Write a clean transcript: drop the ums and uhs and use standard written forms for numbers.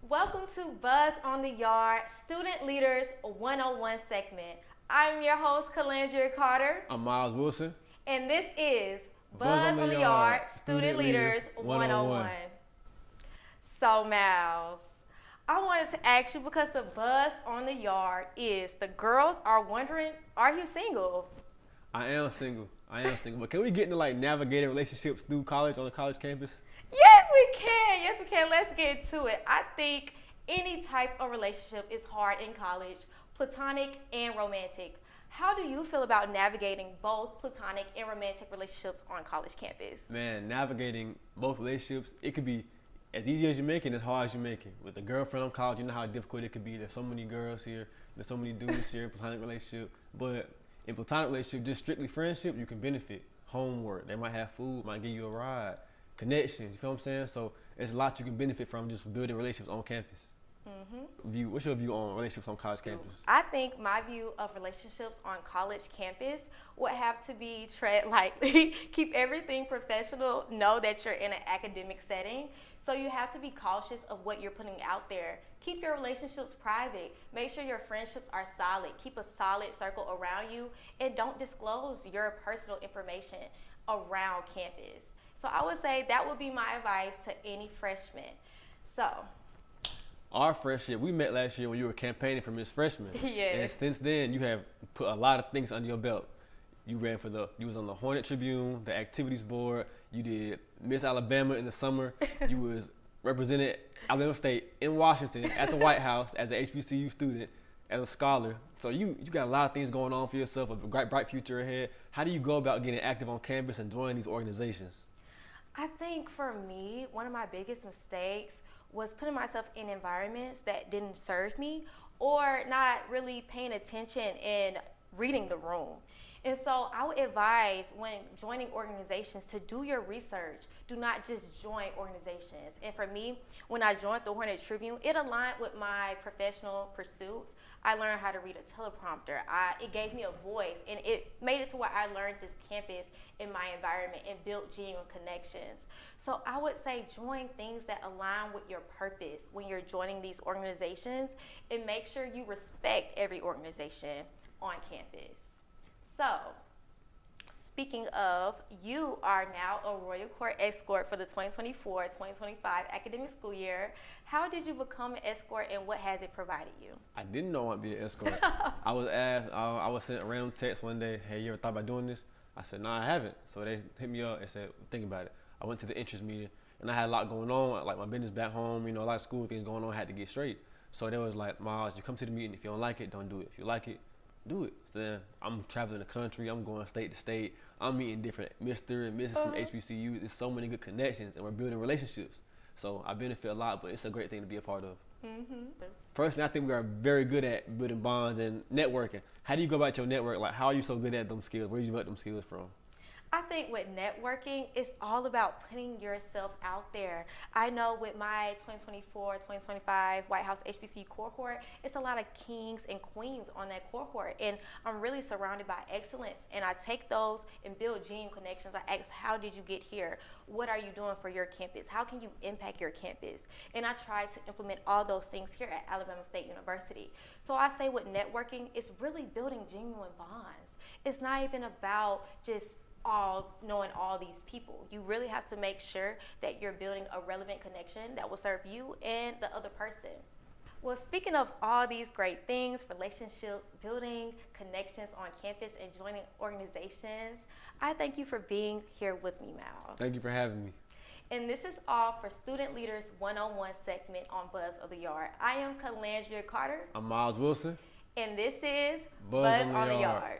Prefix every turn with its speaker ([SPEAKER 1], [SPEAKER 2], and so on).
[SPEAKER 1] Welcome to Buzz on the Yard, Student Leaders 101 segment. I'm your host, Calandrea Carter,
[SPEAKER 2] I'm Myles Wilson.
[SPEAKER 1] and this is Buzz on the Yard, Student Leaders 101. So, Myles, I wanted to ask you because the buzz on the yard is the girls are wondering, are you single?
[SPEAKER 2] I am single. But can we get into navigating relationships through college on the college campus?
[SPEAKER 1] Yes, we can. Yes, we can. Let's get to it. I think any type of relationship is hard in college, platonic and romantic. How do you feel about navigating both platonic and romantic relationships on college campus?
[SPEAKER 2] Man, navigating both relationships, it could be as easy as you make it, as hard as you make it. With a girlfriend on college, you know how difficult it could be. There's so many girls here, there's so many dudes here, platonic relationship. But in platonic relationship, just strictly friendship, you can benefit. Homework, they might have food, might give you a ride, connections, you feel what I'm saying? So it's a lot you can benefit from just building relationships on campus. What's your view on relationships on college campus?
[SPEAKER 1] I think my view of relationships on college campus would have to be tread lightly, keep everything professional, know that you're in an academic setting. So you have to be cautious of what you're putting out there. Keep your relationships private. Make sure your friendships are solid. Keep a solid circle around you and don't disclose your personal information around campus. So I would say that would be my advice to any freshman. So
[SPEAKER 2] Our friendship, we met last year when you were campaigning for Miss Freshman.
[SPEAKER 1] Yes.
[SPEAKER 2] And since then, you have put a lot of things under your belt. You was on the Hornet Tribune, the activities board. You did Miss Alabama in the summer. You was represented Alabama State in Washington at the White House as an HBCU student, as a scholar. So you got a lot of things going on for yourself, a bright future ahead. How do you go about getting active on campus and joining these organizations?
[SPEAKER 1] I think for me, one of my biggest mistakes was putting myself in environments that didn't serve me or not really paying attention and reading the room. And so I would advise when joining organizations to do your research. Do not just join organizations. And for me, when I joined the Hornet Tribune, it aligned with my professional pursuits. I learned how to read a teleprompter. It gave me a voice, and it made it to where I learned this campus in my environment and built genuine connections. So I would say join things that align with your purpose when you're joining these organizations, and make sure you respect every organization on campus. So, speaking of, you are now a Royal Court escort for the 2024-2025 academic school year. How did you become an escort, and what has it provided you?
[SPEAKER 2] I didn't know I'd be an escort. I was asked, I was sent a random text one day, hey, you ever thought about doing this? I said, no, I haven't. So they hit me up and said, think about it. I went to the interest meeting, and I had a lot going on, like my business back home, a lot of school things going on, I had to get straight. So they was like, Myles, you come to the meeting, if you don't like it, don't do it. If you like it, do it. So then I'm traveling the country, I'm going state to state, I'm meeting different Mr. and Mrs. from HBCUs. There's so many good connections, and we're building relationships. So I benefit a lot, but it's a great thing to be a part of. Personally, I think we are very good at building bonds and networking. How do you go about your network? Like, how are you so good at them skills? Where did you get them skills from?
[SPEAKER 1] I think with networking, it's all about putting yourself out there. I know with my 2024-2025 White House HBCU cohort, it's a lot of kings and queens on that cohort, and I'm really surrounded by excellence, and I take those and build genuine connections. I ask, how did you get here? What are you doing for your campus? How can you impact your campus? And I try to implement all those things here at Alabama State University. So I say with networking, it's really building genuine bonds. It's not even about just knowing all these people. You really have to make sure that you're building a relevant connection that will serve you and the other person. Well, speaking of all these great things, relationships, building connections on campus, and joining organizations, I thank you for being here with me, Myles.
[SPEAKER 2] Thank you for having me.
[SPEAKER 1] And this is all for Student Leaders 101 segment on Buzz of the Yard. I am Calandrea Carter.
[SPEAKER 2] I'm Myles Wilson.
[SPEAKER 1] And this is
[SPEAKER 2] Buzz
[SPEAKER 1] on the Yard.